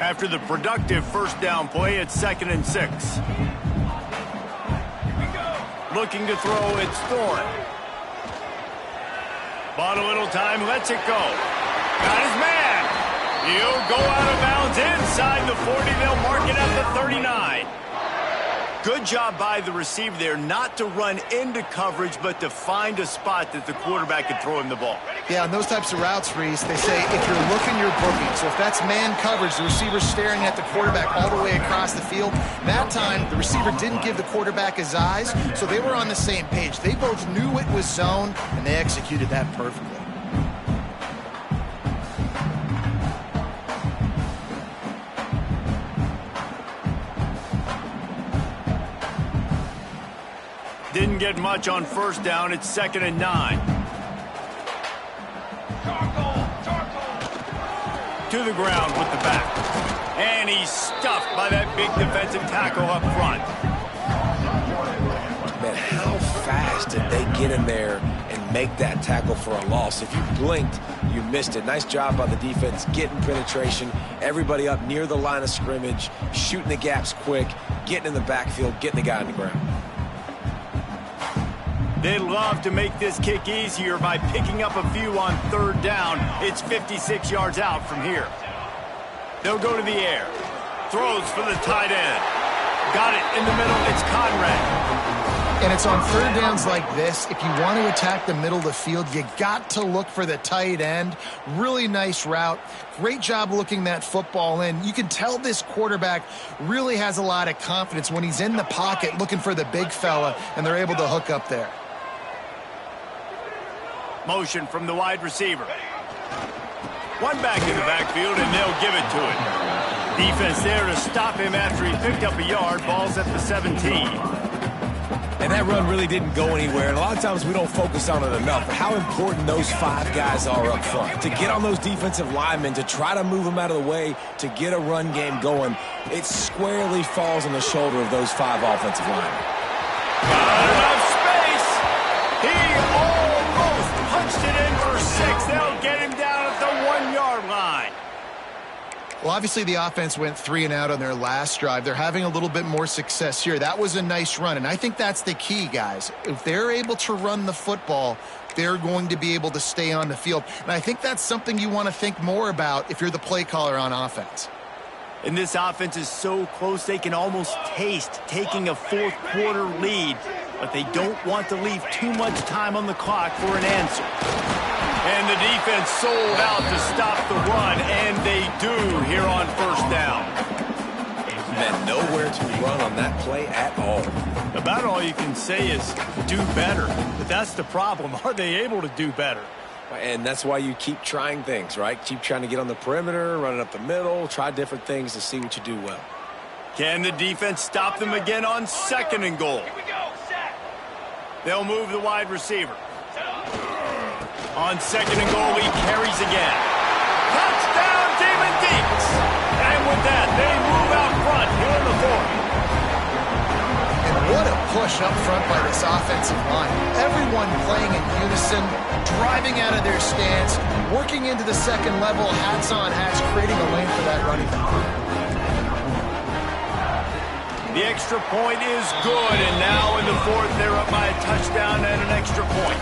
After the productive first down play, it's 2nd and 6. Looking to throw, it's Thorne. Bought a little time, lets it go. Got his man. He'll go out of bounds inside the 40. They'll mark it at the 39. Good job by the receiver there not to run into coverage, but to find a spot that the quarterback can throw him the ball. Yeah, on those types of routes, Reese, they say if you're looking, you're booking. So if that's man coverage, the receiver's staring at the quarterback all the way across the field. That time, the receiver didn't give the quarterback his eyes, so they were on the same page. They both knew it was zone, and they executed that perfectly. Didn't get much on first down. It's 2nd and 9. To the ground with the back. And he's stuffed by that big defensive tackle up front. Man, how fast did they get in there and make that tackle for a loss? If you blinked, you missed it. Nice job by the defense getting penetration. Everybody up near the line of scrimmage, shooting the gaps quick, getting in the backfield, getting the guy on the ground. They'd love to make this kick easier by picking up a few on third down. It's 56 yards out from here. They'll go to the air. Throws for the tight end. Got it in the middle. It's Conrad. And it's on third downs like this. If you want to attack the middle of the field, you got to look for the tight end. Really nice route. Great job looking that football in. You can tell this quarterback really has a lot of confidence when he's in the pocket looking for the big fella, and they're able to hook up there. Motion from the wide receiver. One back in the backfield, and they'll give it to him. Defense there to stop him after he picked up a yard. Ball's at the 17. And that run really didn't go anywhere. And a lot of times we don't focus on it enough. How important those 5 guys are up front. To get on those defensive linemen, to try to move them out of the way, to get a run game going, it squarely falls on the shoulder of those 5 offensive linemen. Got enough space. He almost punched it in for 6. They'll get him down at the 1-yard line. Well, obviously the offense went 3 and out on their last drive. They're having a little bit more success here. That was a nice run, and I think that's the key, guys. If they're able to run the football, they're going to be able to stay on the field. And I think that's something you want to think more about if you're the play caller on offense. And this offense is so close they can almost taste taking a fourth-quarter lead, but they don't want to leave too much time on the clock for an answer. And the defense sold out to stop the run, and they do here on first down. And nowhere to run on that play at all. About all you can say is do better. But that's the problem. Are they able to do better? And that's why you keep trying things, right? Keep trying to get on the perimeter, running up the middle, try different things to see what you do well. Can the defense stop them again on 2nd and goal? They'll move the wide receiver. On 2nd and goal, he carries again. Touchdown, Damon Deeks! And with that, they move out front here in the 4th. And what a push up front by this offensive line. Everyone playing in unison, driving out of their stance, working into the second level, hats on hats, creating a lane for that running back. The extra point is good, and now in the 4th, they're up by a touchdown and an extra point.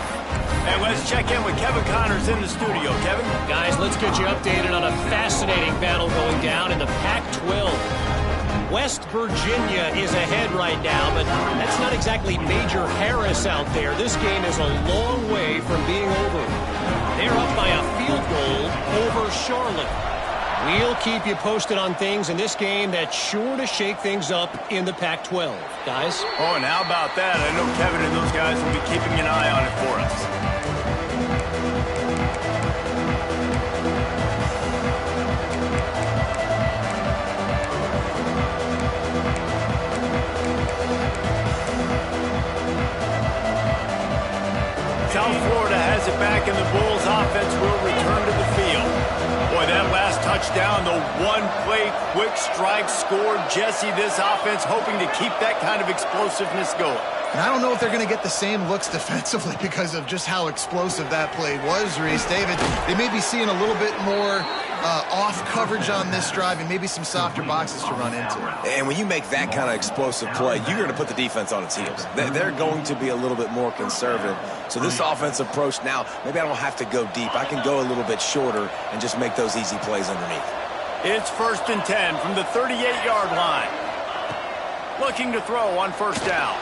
And let's check in with Kevin Connors in the studio. Kevin? Guys, let's get you updated on a fascinating battle going down in the Pac-12. West Virginia is ahead right now, but that's not exactly Major Harris out there. This game is a long way from being over. They're up by a field goal over Charlotte. We'll keep you posted on things in this game that's sure to shake things up in the Pac-12. Guys? Oh, and how about that? I know Kevin and those guys will be keeping an eye on it for us. South Florida has it back, and the Bulls offense will return to the field. Boy, that last touchdown, the one-play quick strike scored. Jesse, this offense hoping to keep that kind of explosiveness going. And I don't know if they're going to get the same looks defensively because of just how explosive that play was, Reese. David, they may be seeing a little bit more off coverage on this drive and maybe some softer boxes to run into. And when you make that kind of explosive play, you're going to put the defense on its heels. They're going to be a little bit more conservative. So this offensive approach now, maybe I don't have to go deep. I can go a little bit shorter and just make those easy plays underneath. It's 1st and 10 from the 38-yard line. Looking to throw on 1st down.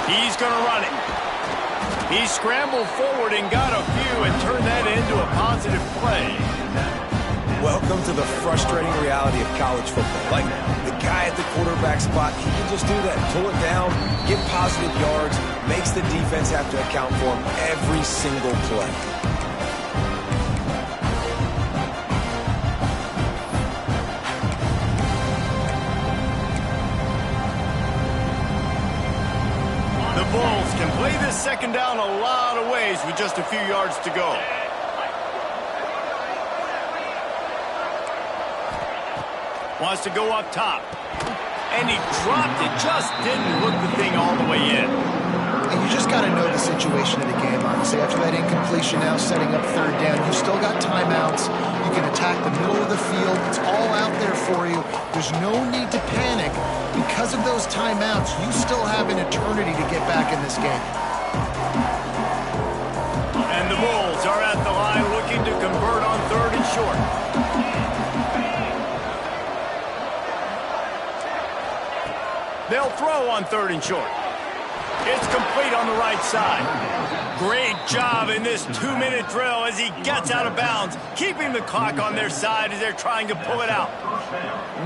He's going to run it. He scrambled forward and got a few and turned that into a positive play. Welcome to the frustrating reality of college football. Like, the guy at the quarterback spot, he can just do that. Pull it down, get positive yards, makes the defense have to account for him every single play. The Bulls can play this 2nd down a lot of ways with just a few yards to go. Wants to go up top. And he dropped it. Just didn't look the thing all the way in. And you just got to know the situation of the game, honestly. After that incompletion, now setting up 3rd down, you still got timeouts. You can attack the middle of the field. It's all out there for you. There's no need to panic. Because of those timeouts, you still have an eternity to get back in this game. And the Bulls are at the line looking to convert on 3rd and short. They'll throw on 3rd and short. It's complete on the right side. Great job in this 2-minute drill as he gets out of bounds, keeping the clock on their side as they're trying to pull it out.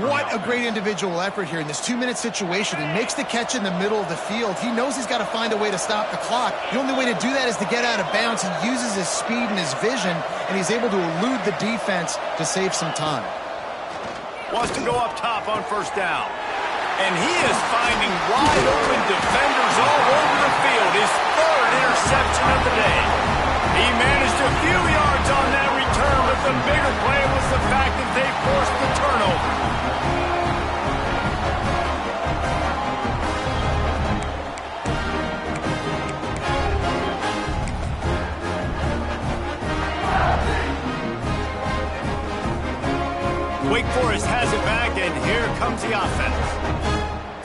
What a great individual effort here in this 2-minute situation. He makes the catch in the middle of the field. He knows he's got to find a way to stop the clock. The only way to do that is to get out of bounds. He uses his speed and his vision, and he's able to elude the defense to save some time. Wants to go up top on 1st down. And he is finding wide open defenders all over the field. His 3rd interception of the day. He managed a few yards on that return, but the bigger play was the fact that they forced the turnover. Wake Forest has it back, and here comes the offense.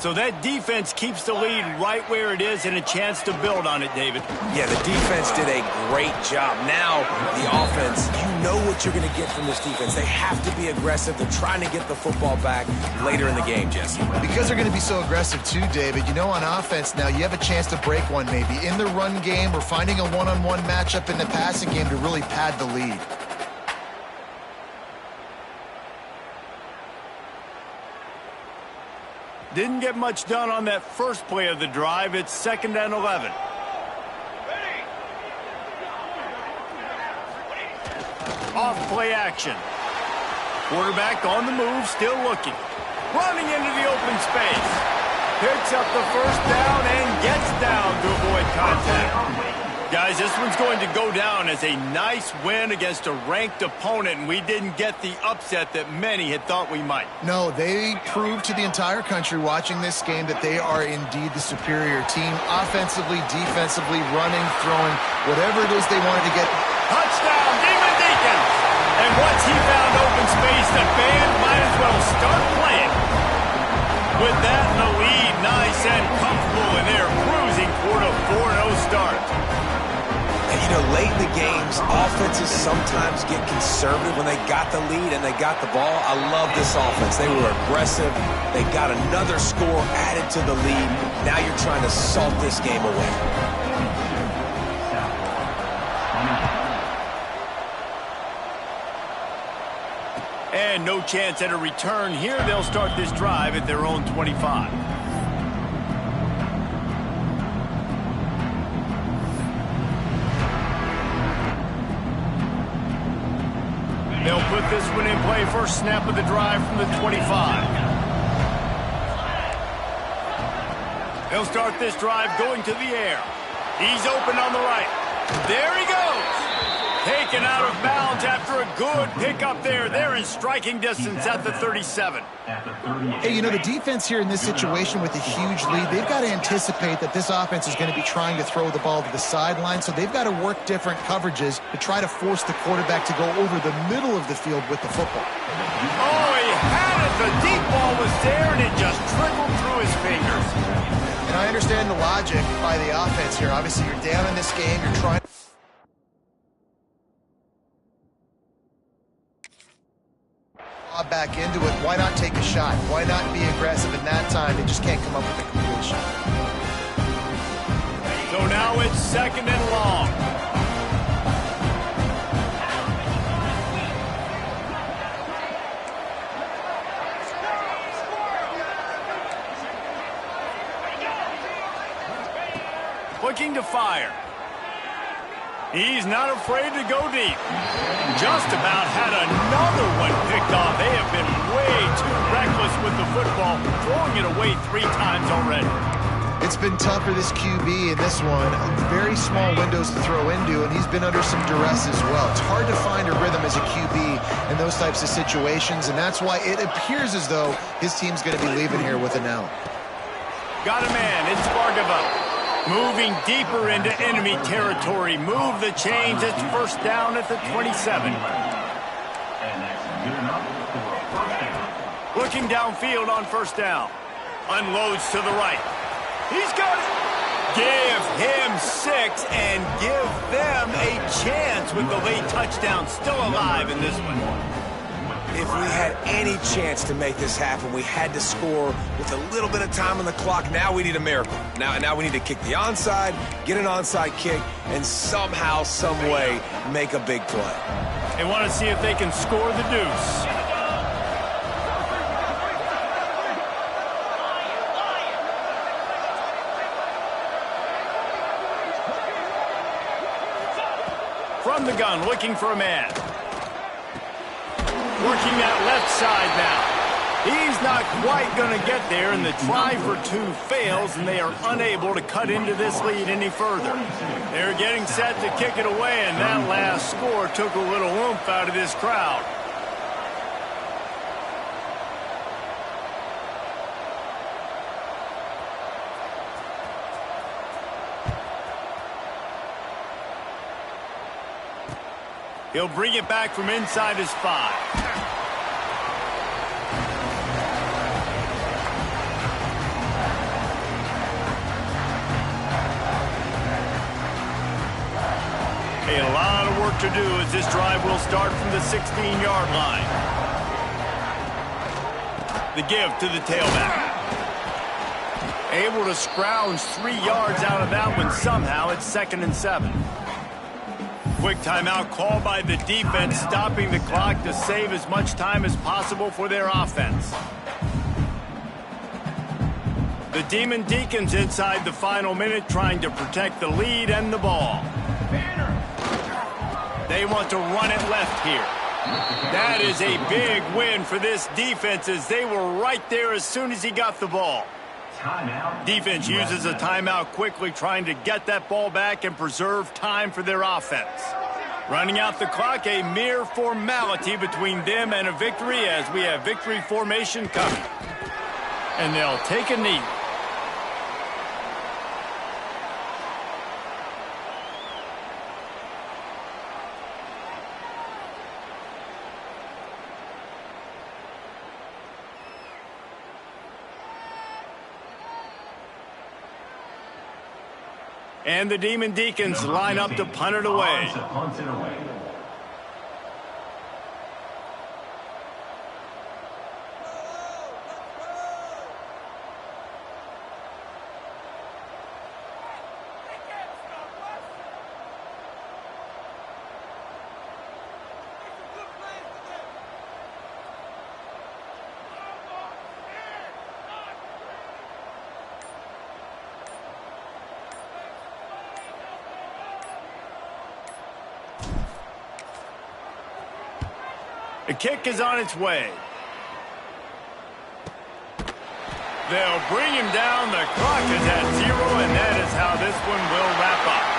So that defense keeps the lead right where it is and a chance to build on it, David. Yeah, the defense did a great job. Now, the offense, you know what you're going to get from this defense. They have to be aggressive. They're trying to get the football back later in the game, Jesse. Because they're going to be so aggressive too, David. You know, on offense now, you have a chance to break one maybe in the run game or finding a one-on-one matchup in the passing game to really pad the lead. Didn't get much done on that first play of the drive. It's 2nd and 11. Off play action. Quarterback on the move, still looking. Running into the open space. Picks up the 1st down and gets down to avoid contact. Guys, this one's going to go down as a nice win against a ranked opponent, and we didn't get the upset that many had thought we might. No, they proved to the entire country watching this game that they are indeed the superior team. Offensively, defensively, running, throwing, whatever it is they wanted to get. Touchdown, Demon Deacons! And once he found open space, the band might as well start playing. With that in the lead, nice and comfortable, and they're cruising toward a 4-0 start. And, you know, late in the games, offenses sometimes get conservative when they got the lead and they got the ball. I love this offense. They were aggressive. They got another score added to the lead. Now you're trying to salt this game away. And no chance at a return here. They'll start this drive at their own 25. They'll put this one in play. First snap of the drive from the 25. They'll start this drive going to the air. He's open on the right. There he goes. Taken out of bounds after a a good pickup there. They're in striking distance at the 37. Hey, you know, the defense here in this situation with a huge lead, they've got to anticipate that this offense is going to be trying to throw the ball to the sideline, so they've got to work different coverages to try to force the quarterback to go over the middle of the field with the football. Oh, he had it. The deep ball was there, and it just trickled through his fingers. And I understand the logic by the offense here. Obviously, you're down in this game. You're trying back into it. Why not take a shot? Why not be aggressive in that time? They just can't come up with a completion. So now it's second and long. Looking to fire. He's not afraid to go deep. Just about had another one picked off. They have been way too reckless with the football, throwing it away 3 times already. It's been tough for this QB in this one. Very small windows to throw into, and he's been under some duress as well. It's hard to find a rhythm as a QB in those types of situations, and that's why it appears as though his team's going to be leaving here with an L. Got a man. It's Bargava. Moving deeper into enemy territory. Move the chains. It's first down at the 27. Looking downfield on first down. Unloads to the right. He's got it. Give him 6 and give them a chance with the late touchdown still alive in this one. If we had any chance to make this happen, we had to score with a little bit of time on the clock. Now we need a miracle. Now we need to kick the onside, get an onside kick, and somehow, some way, make a big play. They want to see if they can score the deuce. From the gun, looking for a man. Working that left side now. He's not quite going to get there, and the try for 2 fails, and they are unable to cut into this lead any further. They're getting set to kick it away, and that last score took a little oomph out of this crowd. He'll bring it back from inside his 5. A lot of work to do as this drive will start from the 16-yard line. The give to the tailback. Able to scrounge 3 yards out of that one somehow. It's 2nd and 7. Quick timeout called by the defense, stopping the clock to save as much time as possible for their offense. The Demon Deacons inside the final minute trying to protect the lead and the ball. They want to run it left here. That is a big win for this defense as they were right there as soon as he got the ball. Defense uses a timeout quickly, trying to get that ball back and preserve time for their offense. Running out the clock, a mere formality between them and a victory as we have victory formation coming. And they'll take a knee. And the Demon Deacons line up to punt it away. The kick is on its way. They'll bring him down. The clock is at 0, and that is how this one will wrap up.